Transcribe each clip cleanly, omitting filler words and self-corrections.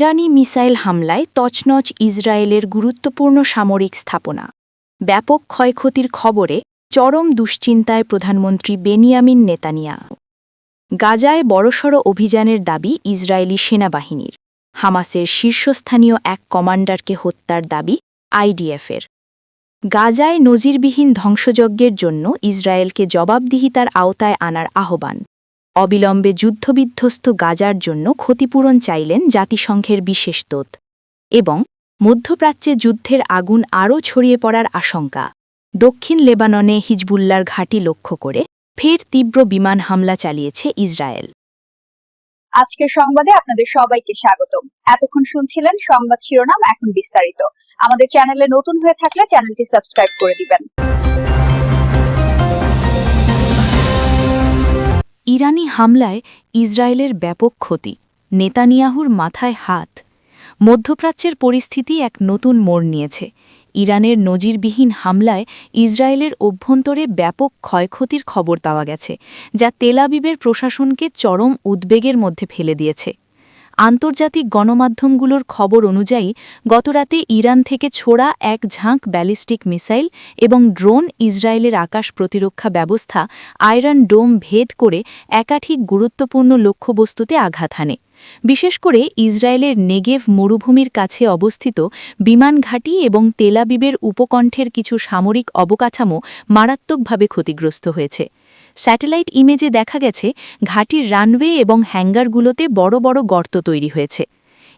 ইরানি missile হামলায় তছনছ ইসরায়েলের গুরুত্বপূর্ণ সামরিক স্থাপনা। ব্যাপক ক্ষয়ক্ষতির খবরে চরম দুশ্চিন্তায় প্রধানমন্ত্রী বেনিয়ামিন নেতানিয়াহু। গাজায় বড়সড় অভিযানের দাবি ইসরায়েলি সেনাবাহিনীর। হামাসের শীর্ষস্থানীয় এক কমান্ডারকে হত্যার দাবি আইডিএফের। গাজায় নজিরবিহীন ধ্বংসযজ্ঞের জন্য ইসরায়েলকে জবাবদিহিতার আওতায় আনার আহ্বান। অবিলম্বে যুদ্ধবিধ্বস্ত গাজার জন্য ক্ষতিপূরণ চাইলেন জাতিসংঘের বিশেষ দূত। এবং মধ্যপ্রাচ্যে যুদ্ধের আগুন আরও ছড়িয়ে পড়ার আশঙ্কা। দক্ষিণ লেবাননে হিজবুল্লার ঘাঁটি লক্ষ্য করে ফের তীব্র বিমান হামলা চালিয়েছে ইসরায়েল। আজকের সংবাদে আপনাদের সবাইকে স্বাগতম। এতক্ষণ শুনছিলেন সংবাদ শিরোনাম, এখন বিস্তারিত। আমাদের চ্যানেলে নতুন হয়ে থাকলে চ্যানেলটি সাবস্ক্রাইব করে দিবেন। ইরানি হামলায় ইসরায়েলের ব্যাপক ক্ষতি, নেতানিয়াহুর মাথায় হাত। মধ্যপ্রাচ্যের পরিস্থিতি এক নতুন মোড় নিয়েছে। ইরানের নজিরবিহীন হামলায় ইসরায়েলের অভ্যন্তরে ব্যাপক ক্ষয়ক্ষতির খবর পাওয়া গেছে, যা তেল আবিবের প্রশাসনকে চরম উদ্বেগের মধ্যে ফেলে দিয়েছে। আন্তর্জাতিক গণমাধ্যমগুলোর খবর অনুযায়ী গতরাতে ইরান থেকে ছোড়া এক ঝাঁক ব্যালিস্টিক মিসাইল এবং ড্রোন ইসরায়েলের আকাশ প্রতিরক্ষা ব্যবস্থা আয়রন ডোম ভেদ করে একাধিক গুরুত্বপূর্ণ লক্ষ্যবস্তুতে আঘাত হানে। বিশেষ করে ইসরায়েলের নেগেভ মরুভূমির কাছে অবস্থিত বিমান ঘাঁটি এবং তেল আবিবের উপকণ্ঠের কিছু সামরিক অবকাঠামো মারাত্মকভাবে ক্ষতিগ্রস্ত হয়েছে। স্যাটেলাইট ইমেজে দেখা গেছে ঘাঁটির রানওয়ে এবং হ্যাঙ্গারগুলোতে বড় বড় গর্ত তৈরি হয়েছে।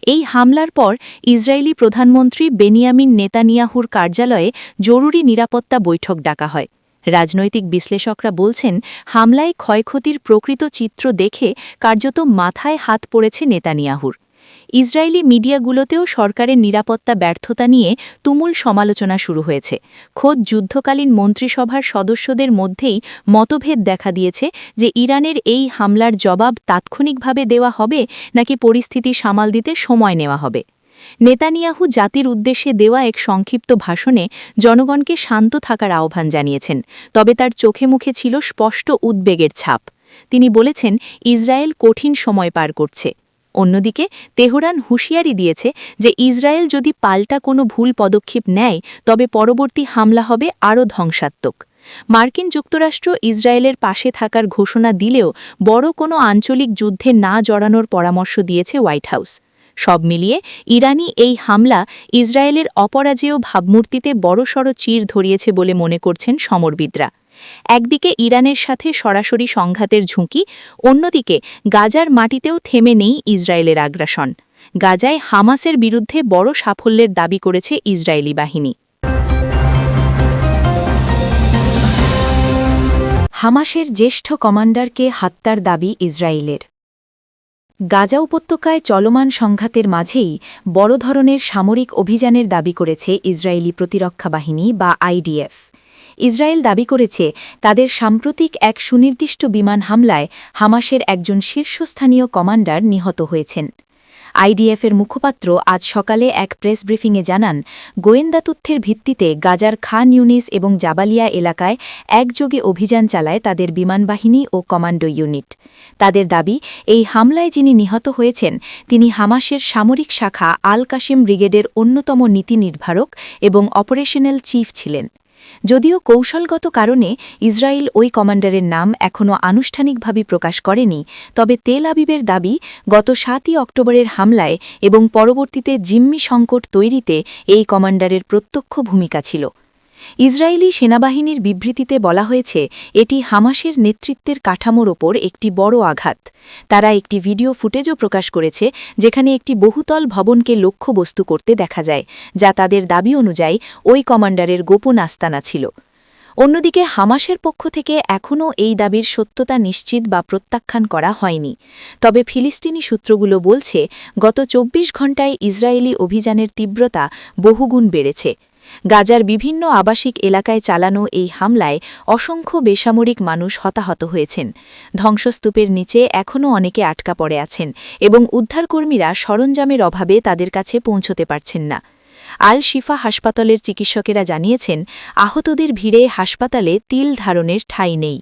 এই হামলার পর ইসরায়েলি প্রধানমন্ত্রী বেনিয়ামিন নেতানিয়াহুর কার্যালয়ে জরুরি নিরাপত্তা বৈঠক ডাকা হয়। রাজনৈতিক বিশ্লেষকরা বলছেন, হামলায় ক্ষয়ক্ষতির প্রকৃত চিত্র দেখে কার্যত মাথায় হাত পড়েছে নেতানিয়াহুর। ইসরায়েলি মিডিয়াগুলোতেও সরকারের নিরাপত্তা ব্যর্থতা নিয়ে তুমুল সমালোচনা শুরু হয়েছে। খোদ যুদ্ধকালীন মন্ত্রিসভার সদস্যদের মধ্যেই মতভেদ দেখা দিয়েছে যে ইরানের এই হামলার জবাব তাৎক্ষণিকভাবে দেওয়া হবে নাকি পরিস্থিতি সামাল দিতে সময় নেওয়া হবে। নেতানিয়াহু জাতির উদ্দেশ্যে দেওয়া এক সংক্ষিপ্ত ভাষণে জনগণকে শান্ত থাকার আহ্বান জানিয়েছেন, তবে তার চোখে মুখে ছিল স্পষ্ট উদ্বেগের ছাপ। তিনি বলেছেন, ইসরায়েল কঠিন সময় পার করছে। অন্যদিকে তেহরান হুঁশিয়ারি দিয়েছে যে ইসরায়েল যদি পাল্টা কোনো ভুল পদক্ষেপ নেয় তবে পরবর্তী হামলা হবে আরও ধ্বংসাত্মক। মার্কিন যুক্তরাষ্ট্র ইসরায়েলের পাশে থাকার ঘোষণা দিলেও বড় কোনো আঞ্চলিক যুদ্ধে না জড়ানোর পরামর্শ দিয়েছে হোয়াইট হাউস। সব মিলিয়ে ইরানি এই হামলা ইসরায়েলের অপরাজেয় ভাবমূর্তিতে বড়সড় চির ধরিয়েছে বলে মনে করছেন সমরবিদরা। একদিকে ইরানের সাথে সরাসরি সংঘাতের ঝুঁকি, অন্যদিকে গাজার মাটিতেও থেমে নেই ইসরায়েলের আগ্রাসন। গাজায় হামাসের বিরুদ্ধে বড় সাফল্যের দাবি করেছে ইসরায়েলি বাহিনী। হামাসের জ্যেষ্ঠ কমান্ডারকে হত্যার দাবি ইসরায়েলের। গাজা উপত্যকায় চলমান সংঘাতের মাঝেই বড় ধরনের সামরিক অভিযানের দাবি করেছে ইসরায়েলি প্রতিরক্ষা বাহিনী বা আইডিএফ। ইসরায়েল দাবি করেছে তাদের সাম্প্রতিক এক সুনির্দিষ্ট বিমান হামলায় হামাসের একজন শীর্ষস্থানীয় কমান্ডার নিহত হয়েছেন। আইডিএফের মুখপাত্র আজ সকালে এক প্রেস ব্রিফিংয়ে জানান, গোয়েন্দা তথ্যের ভিত্তিতে গাজার খান ইউনিস এবং জাবালিয়া এলাকায় একযোগে অভিযান চালায় তাদের বিমানবাহিনী ও কমান্ডো ইউনিট। তাদের দাবি, এই হামলায় যিনি নিহত হয়েছেন তিনি হামাসের সামরিক শাখা আল কাসিম ব্রিগেডের অন্যতম নীতি নির্ধারক এবং অপারেশনাল চিফ ছিলেন। যদিও কৌশলগত কারণে ইসরায়েল ওই কমান্ডারের নাম এখনও আনুষ্ঠানিকভাবে প্রকাশ করেনি, তবে তেল আবিবের দাবি, গত ৭ই অক্টোবরের হামলায় এবং পরবর্তীতে জিম্মি সংকট তৈরিতে এই কমান্ডারের প্রত্যক্ষ ভূমিকা ছিল। ইসরায়েলি সেনাবাহিনীর বিবৃতিতে বলা হয়েছে, এটি হামাসের নেতৃত্বের কাঠামোর ওপর একটি বড় আঘাত। তারা একটি ভিডিও ফুটেজও প্রকাশ করেছে যেখানে একটি বহুতল ভবনকে লক্ষ্যবস্তু করতে দেখা যায়, যা তাদের দাবি অনুযায়ী ওই কমান্ডারের গোপন আস্তানা ছিল। অন্যদিকে হামাসের পক্ষ থেকে এখনও এই দাবির সত্যতা নিশ্চিত বা প্রত্যাখ্যান করা হয়নি। তবে ফিলিস্তিনি সূত্রগুলো বলছে, গত ২৪ ঘণ্টায় ইসরায়েলি অভিযানের তীব্রতা বহুগুণ বেড়েছে। গাজার বিভিন্ন আবাসিক এলাকায় চালানো এই হামলায় অসংখ্য বেসামরিক মানুষ হতাহত হয়েছেন। ধ্বংসস্তূপের নিচে এখনও অনেকে আটকা পড়ে আছেন এবং উদ্ধারকর্মীরা সরঞ্জামের অভাবে তাদের কাছে পৌঁছতে পারছেন না। আল শিফা হাসপাতালের চিকিৎসকেরা জানিয়েছেন, আহতদের ভিড়ে হাসপাতালে তিল ধারণের ঠাঁই নেই।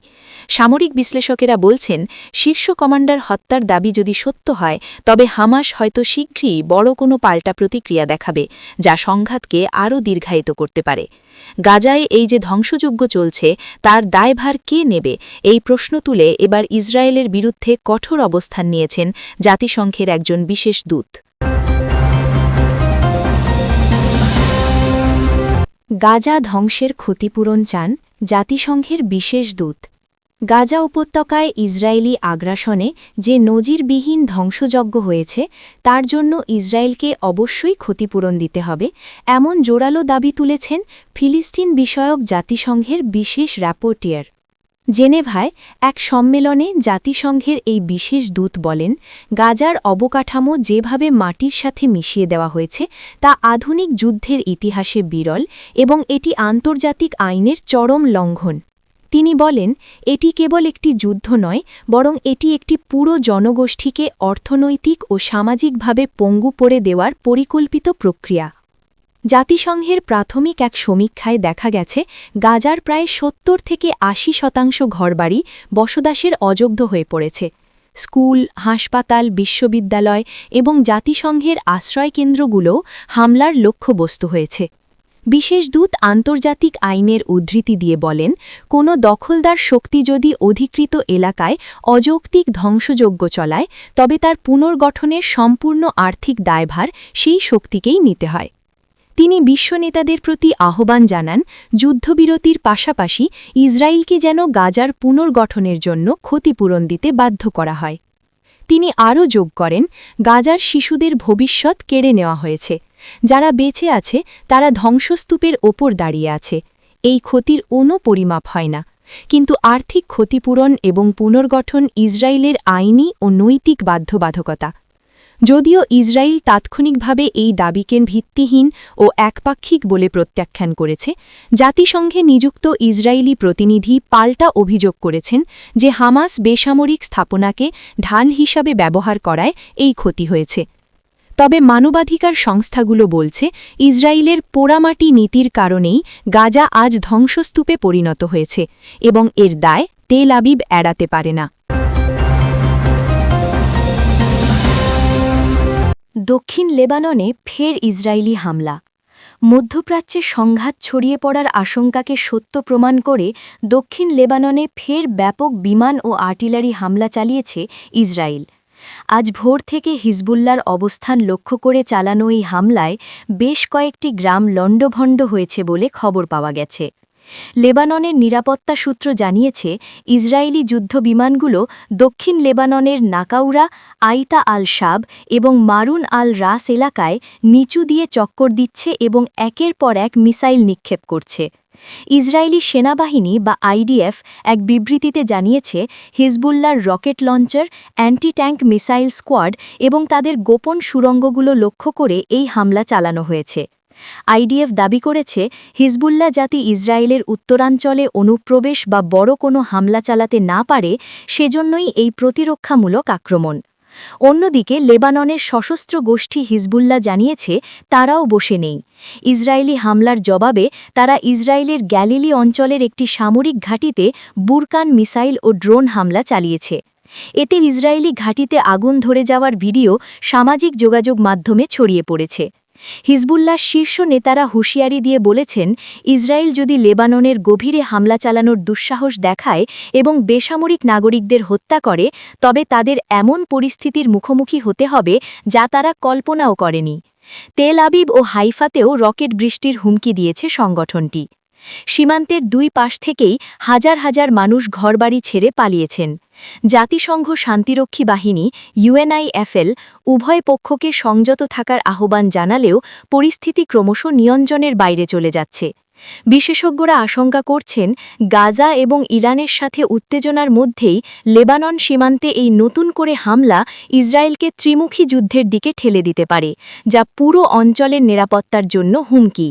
সামরিক বিশ্লেষকেরা বলছেন, শীর্ষ কমান্ডার হত্যার দাবি যদি সত্য হয়, তবে হামাস হয়তো শীঘ্রই বড় কোনো পাল্টা প্রতিক্রিয়া দেখাবে, যা সংঘাতকে আরও দীর্ঘায়িত করতে পারে। গাজায় এই যে ধ্বংসযজ্ঞ চলছে, তার দায়ভার কে নেবে, এই প্রশ্ন তুলে এবার ইসরায়েলের বিরুদ্ধে কঠোর অবস্থান নিয়েছেন জাতিসংঘের একজন বিশেষ দূত। গাজা ধ্বংসের ক্ষতিপূরণ চান জাতিসংঘের বিশেষ দূত। গাজা উপত্যকায় ইসরায়েলি আগ্রাসনে যে নজিরবিহীন ধ্বংসযজ্ঞ হয়েছে, তার জন্য ইসরায়েলকে অবশ্যই ক্ষতিপূরণ দিতে হবে, এমন জোরালো দাবি তুলেছেন ফিলিস্তিন বিষয়ক জাতিসংঘের বিশেষ র্যাপোর্টিয়ার। জেনেভায় এক সম্মেলনে জাতিসংঘের এই বিশেষ দূত বলেন, গাজার অবকাঠামো যেভাবে মাটির সাথে মিশিয়ে দেওয়া হয়েছে, তা আধুনিক যুদ্ধের ইতিহাসে বিরল এবং এটি আন্তর্জাতিক আইনের চরম লঙ্ঘন। তিনি বলেন, এটি কেবল একটি যুদ্ধ নয়, বরং এটি একটি পুরো জনগোষ্ঠীকে অর্থনৈতিক ও সামাজিকভাবে পঙ্গু করে দেওয়ার পরিকল্পিত প্রক্রিয়া। জাতিসংঘের প্রাথমিক এক সমীক্ষায় দেখা গেছে, গাজার প্রায় ৭০ থেকে ৮০% ঘরবাড়ি বসবাসের অযোগ্য হয়ে পড়েছে। স্কুল, হাসপাতাল, বিশ্ববিদ্যালয় এবং জাতিসংঘের আশ্রয়কেন্দ্রগুলোও হামলার লক্ষ্যবস্তু হয়েছে। বিশেষ দূত আন্তর্জাতিক আইনের উদ্ধৃতি দিয়ে বলেন, কোনো দখলদার শক্তি যদি অধিকৃত এলাকায় অযৌক্তিক ধ্বংসযজ্ঞ চলায়, তবে তার পুনর্গঠনের সম্পূর্ণ আর্থিক দায়ভার সেই শক্তিকেই নিতে হয়। তিনি বিশ্ব নেতাদের প্রতি আহ্বান জানান, যুদ্ধবিরতির পাশাপাশি ইসরায়েলকে যেন গাজার পুনর্গঠনের জন্য ক্ষতিপূরণ দিতে বাধ্য করা হয়। তিনি আরও যোগ করেন, গাজার শিশুদের ভবিষ্যৎ কেড়ে নেওয়া হয়েছে। যারা বেঁচে আছে তারা ধ্বংসস্তূপের ওপর দাঁড়িয়ে আছে। এই ক্ষতির কোনো পরিমাপ হয় না, কিন্তু আর্থিক ক্ষতিপূরণ এবং পুনর্গঠন ইসরায়েলের আইনি ও নৈতিক বাধ্যবাধকতা। যদিও ইসরায়েল তাৎক্ষণিকভাবে এই দাবিকে ভিত্তিহীন ও একপাক্ষিক বলে প্রত্যাখ্যান করেছে, জাতিসংঘে নিযুক্ত ইসরায়েলি প্রতিনিধি পাল্টা অভিযোগ করেছেন যে হামাস বেসামরিক স্থাপনাকে ঢাল হিসাবে ব্যবহার করায় এই ক্ষতি হয়েছে। তবে মানবাধিকার সংস্থাগুলো বলছে, ইসরায়েলের পোড়ামাটি নীতির কারণেই গাজা আজ ধ্বংসস্তূপে পরিণত হয়েছে এবং এর দায় তেল আবিব এড়াতে পারে না। দক্ষিণ লেবাননে ফের ইসরায়েলি হামলা। মধ্যপ্রাচ্যে সংঘাত ছড়িয়ে পড়ার আশঙ্কাকে সত্য প্রমাণ করে দক্ষিণ লেবাননে ফের ব্যাপক বিমান ও আর্টিলারি হামলা চালিয়েছে ইসরায়েল। আজ ভোর থেকে হিজবুল্লার অবস্থান লক্ষ্য করে চালানো এই হামলায় বেশ কয়েকটি গ্রাম লণ্ডভণ্ড হয়েছে বলে খবর পাওয়া গেছে। লেবাননের নিরাপত্তা সূত্র জানিয়েছে, ইসরায়েলি যুদ্ধবিমানগুলো দক্ষিণ লেবাননের নাকাউরা, আইতা আল শাব এবং মারুন আল রাস এলাকায় নিচু দিয়ে চক্কর দিচ্ছে এবং একের পর এক মিসাইল নিক্ষেপ করছে। ইসরায়েলি সেনাবাহিনী বা আইডিএফ এক বিবৃতিতে জানিয়েছে, হিজবুল্লার rocket launcher, anti tank missile squad এবং তাদের গোপন সুড়ঙ্গগুলো লক্ষ্য করে এই হামলা চালানো হয়েছে। আইডিএফ দাবি করেছে, হিজবুল্লাহ যাতে ইসরায়েলের উত্তরাঞ্চলে অনুপ্রবেশ বা বড় কোনো হামলা চালাতে না পারে, সেজন্যই এই প্রতিরক্ষামূলক আক্রমণ। অন্যদিকে লেবাননের সশস্ত্র গোষ্ঠী হিজবুল্লাহ জানিয়েছে, তারাও বসে নেই। ইসরায়েলি হামলার জবাবে তারা ইসরায়েলের গ্যালিলি অঞ্চলের একটি সামরিক ঘাঁটিতে বুরকান মিসাইল ও ড্রোন হামলা চালিয়েছে। এতে ইসরায়েলি ঘাঁটিতে আগুন ধরে যাওয়ার ভিডিও সামাজিক যোগাযোগ মাধ্যমে ছড়িয়ে পড়েছে। হিজবুল্লাহর শীর্ষ নেতারা হুঁশিয়ারি দিয়ে বলেছেন, ইসরায়েল যদি লেবাননের গভীরে হামলা চালানোর দুঃসাহস দেখায় এবং বেসামরিক নাগরিকদের হত্যা করে, তবে তাদের এমন পরিস্থিতির মুখোমুখি হতে হবে যা তারা কল্পনাও করেনি। তেল আবিব ও হাইফাতেও রকেট বৃষ্টির হুমকি দিয়েছে সংগঠনটি। সীমান্তের দুই পাশ থেকেই হাজার হাজার মানুষ ঘরবাড়ি ছেড়ে পালিয়েছেন। জাতিসংঘ শান্তিরক্ষী বাহিনী ইউএনআইএফএল উভয় পক্ষকে সংযত থাকার আহ্বান জানালেও পরিস্থিতি ক্রমশ নিয়ন্ত্রণের বাইরে চলে যাচ্ছে। বিশেষজ্ঞরা আশঙ্কা করছেন, গাজা এবং ইরানের সাথে উত্তেজনার মধ্যেই লেবানন সীমান্তে এই নতুন করে হামলা ইসরায়েলকে ত্রিমুখী যুদ্ধের দিকে ঠেলে দিতে পারে, যা পুরো অঞ্চলের নিরাপত্তার জন্য হুমকি।